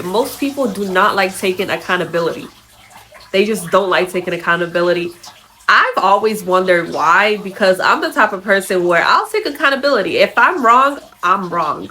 most people do not like taking accountability. They just don't like taking accountability. I've always wondered why, because I'm the type of person where I'll take accountability. If I'm wrong, I'm wrong.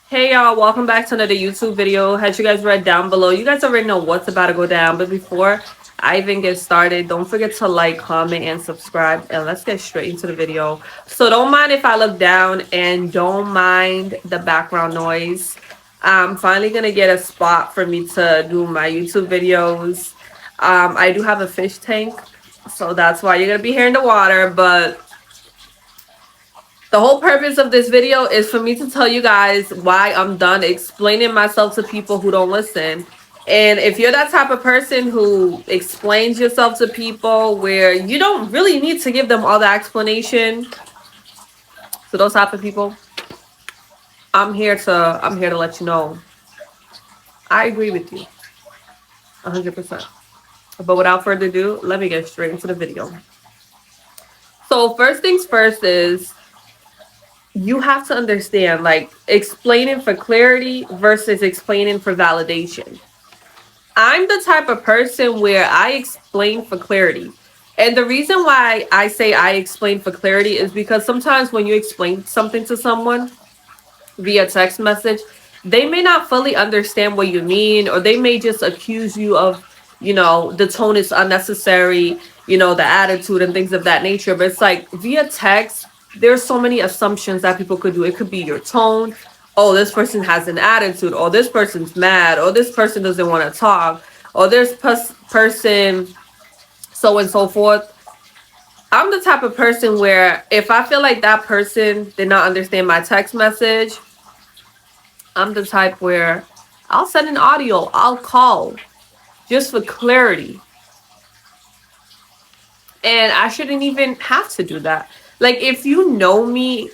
Hey y'all, welcome back to another YouTube video. Had you guys read down below, you guys already know what's about to go down. But before I even get started, don't forget to like, comment, and subscribe. And let's get straight into the video. So don't mind if I look down, and don't mind the background noise. I'm finally gonna get a spot for me to do my YouTube videos. I do have a fish tank, so that's why you're gonna be hearing the water. But the whole purpose of this video is for me to tell you guys why I'm done explaining myself to people who don't listen. And if you're that type of person who explains yourself to people where you don't really need to give them all the explanation, to those type of people, I'm here to let you know I agree with you 100%. But without further ado, let me get straight into the video. So first things first is, you have to understand, like, explaining for clarity versus explaining for validation. I'm the type of person where I explain for clarity. And the reason why I say I explain for clarity is because sometimes when you explain something to someone via text message, they may not fully understand what you mean, or they may just accuse you of, the tone is unnecessary, the attitude and things of that nature. But it's like via text, there's so many assumptions that people could do. It could be your tone. Oh, this person has an attitude. Or this person's mad. Or this person doesn't want to talk. Or this person, so and so forth. I'm the type of person where if I feel like that person did not understand my text message, I'm the type where I'll send an audio. I'll call just for clarity. And I shouldn't even have to do that. Like, if you know me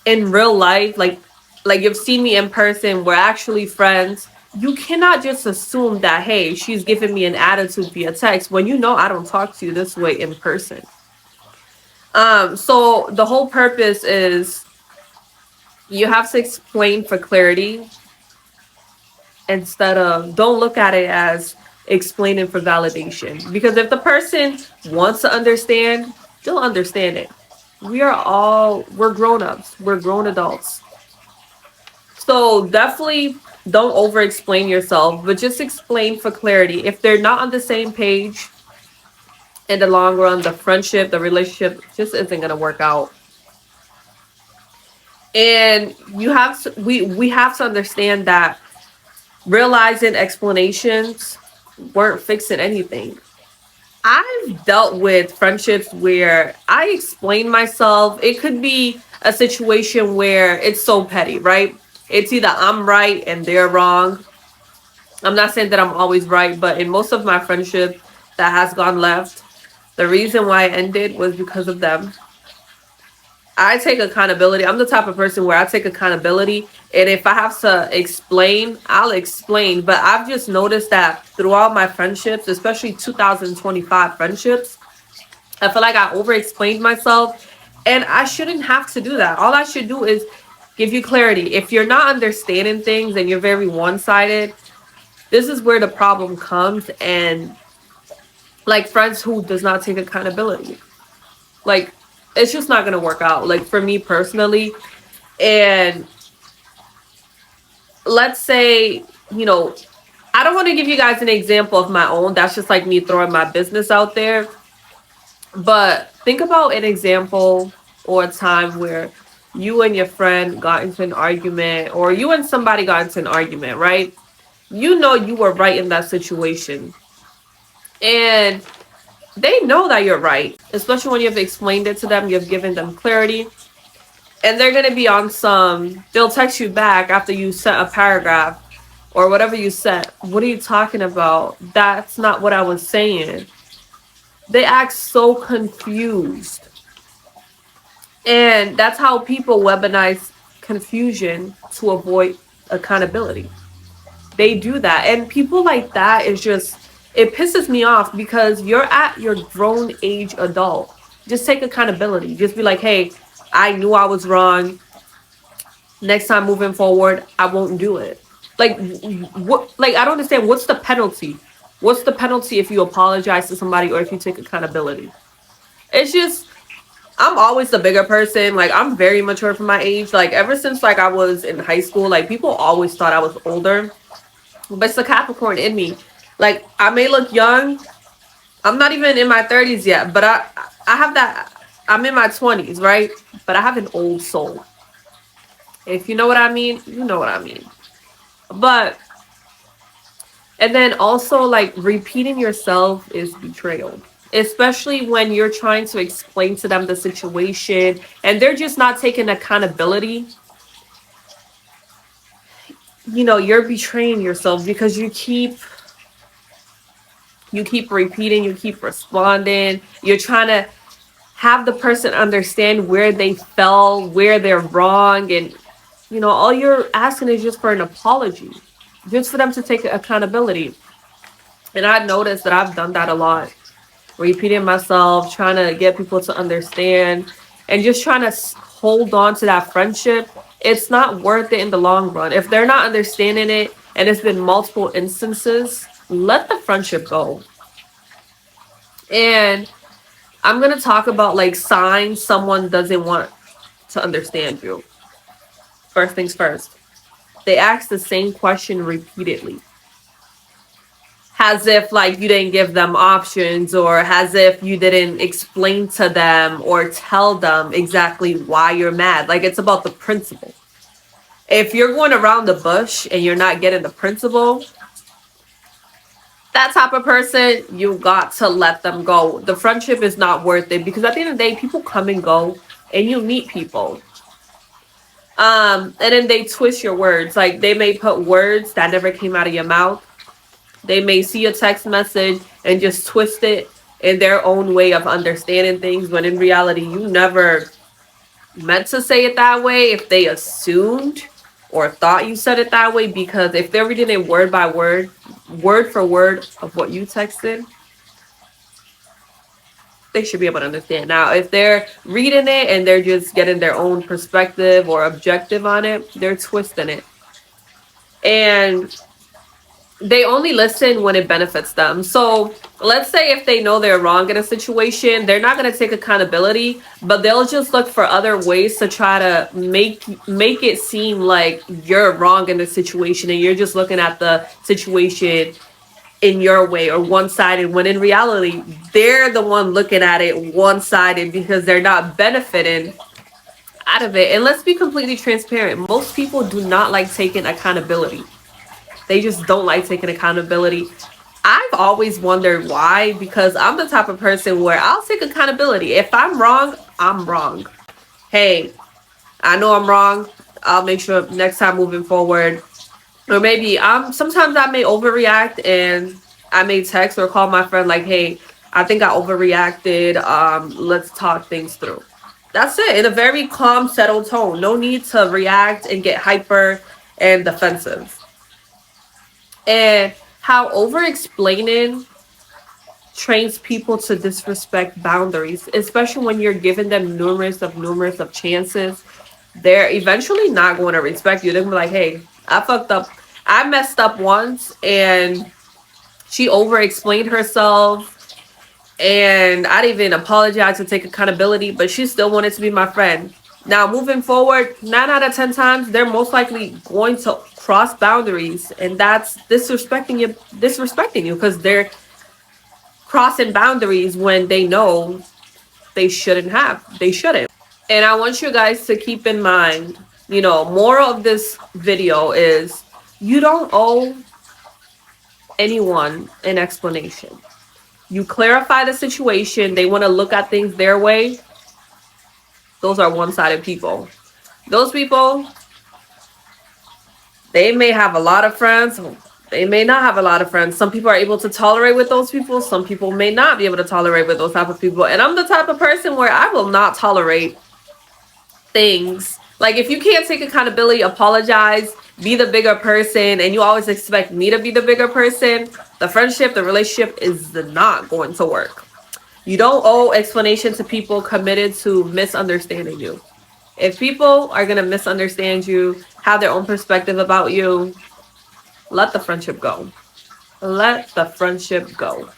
in real life, like you've seen me in person, we're actually friends, you cannot just assume that, hey, she's giving me an attitude via text when you know I don't talk to you this way in person. So the whole purpose is, you have to explain for clarity instead of, don't look at it as explaining for validation. Because if the person wants to understand, they'll understand it. We're grown-ups. We're grown adults. So definitely don't over explain yourself, but just explain for clarity. If they're not on the same page, in the long run, the friendship, the relationship just isn't going to work out. And we have to understand that realizing explanations weren't fixing anything. I've dealt with friendships where I explain myself. It could be a situation where it's so petty, right? It's either I'm right and they're wrong. I'm not saying that I'm always right, but in most of my friendship that has gone left, the reason why it ended was because of them. I take accountability. I'm the type of person where I take accountability. And if I have to explain, I'll explain. But I've just noticed that throughout my friendships, especially 2025 friendships, I feel like I over-explained myself. And I shouldn't have to do that. All I should do is give you clarity. If you're not understanding things and you're very one-sided, this is where the problem comes. And like, friends who does not take accountability, like, it's just not going to work out, like, for me personally. And let's say, I don't want to give you guys an example of my own. That's just like me throwing my business out there. But think about an example or a time where you and your friend got into an argument, or you and somebody got into an argument, right? You know you were right in that situation. And they know that you're right, especially when you've explained it to them, you've given them clarity. And they're going to be on they'll text you back after you sent a paragraph or whatever you said. What are you talking about? That's not what I was saying. They act so confused. And that's how people weaponize confusion to avoid accountability. They do that. And people like that is just, it pisses me off, because you're at your grown age adult. Just take accountability. Just be like, hey, I knew I was wrong. Next time moving forward, I won't do it. Like, what? Like, I don't understand. What's the penalty? What's the penalty if you apologize to somebody or if you take accountability? It's just, I'm always the bigger person. Like, I'm very mature for my age. Like, ever since like I was in high school, like people always thought I was older, but it's the Capricorn in me. Like, I may look young. I'm not even in my 30s yet, but I have that. I'm in my 20s, right? But I have an old soul. If you know what I mean, you know what I mean. But and then also like repeating yourself is betrayal. Especially when you're trying to explain to them the situation and they're just not taking accountability. You know, you're betraying yourself because you keep repeating, you keep responding. You're trying to have the person understand where they fell, where they're wrong, and all you're asking is just for an apology, just for them to take accountability. And I noticed that I've done that a lot, repeating myself, trying to get people to understand, and just trying to hold on to that friendship. It's not worth it in the long run. If they're not understanding it and it's been multiple instances, let the friendship go. And I'm going to talk about like signs someone doesn't want to understand you. First things first, they ask the same question repeatedly, as if like you didn't give them options, or as if you didn't explain to them or tell them exactly why you're mad. Like, it's about the principle. If you're going around the bush and you're not getting the principle, that type of person, you got to let them go. The friendship is not worth it, because at the end of the day, people come and go and you meet people. And then they twist your words. Like, they may put words that never came out of your mouth. They may see a text message and just twist it in their own way of understanding things, when in reality, you never meant to say it that way. If they assumed or thought you said it that way, because if they're reading it word by word for word of what you texted, they should be able to understand. Now, if they're reading it and they're just getting their own perspective or objective on it, they're twisting it. And they only listen when it benefits them. So let's say if they know they're wrong in a situation, they're not going to take accountability, but they'll just look for other ways to try to make it seem like you're wrong in the situation and you're just looking at the situation in your way or one-sided, when in reality they're the one looking at it one-sided because they're not benefiting out of it. And let's be completely transparent, most people do not like taking accountability. They just don't like taking accountability. I've always wondered why, because I'm the type of person where I'll take accountability. If I'm wrong, I'm wrong. Hey, I know I'm wrong. I'll make sure next time moving forward. Or maybe sometimes I may overreact and I may text or call my friend like, hey, I think I overreacted. Let's talk things through. That's it. In a very calm, settled tone. No need to react and get hyper and defensive. And how over explaining trains people to disrespect boundaries, especially when you're giving them numerous of chances. They're eventually not going to respect you. They're gonna be like, hey, I fucked up. I messed up once, and she over explained herself, and I didn't even apologize to take accountability, but she still wanted to be my friend. Now, moving forward, 9 out of 10 times, they're most likely going to cross boundaries, and that's disrespecting you because they're crossing boundaries when they know they shouldn't have. They shouldn't. And I want you guys to keep in mind, moral of this video is you don't owe anyone an explanation. You clarify the situation. They want to look at things their way. Those are one-sided people. Those people, they may have a lot of friends. They may not have a lot of friends. Some people are able to tolerate with those people. Some people may not be able to tolerate with those type of people. And I'm the type of person where I will not tolerate things. Like, if you can't take accountability, apologize, be the bigger person, and you always expect me to be the bigger person, the friendship, the relationship is not going to work. You don't owe explanation to people committed to misunderstanding you. If people are going to misunderstand you, have their own perspective about you, let the friendship go. Let the friendship go.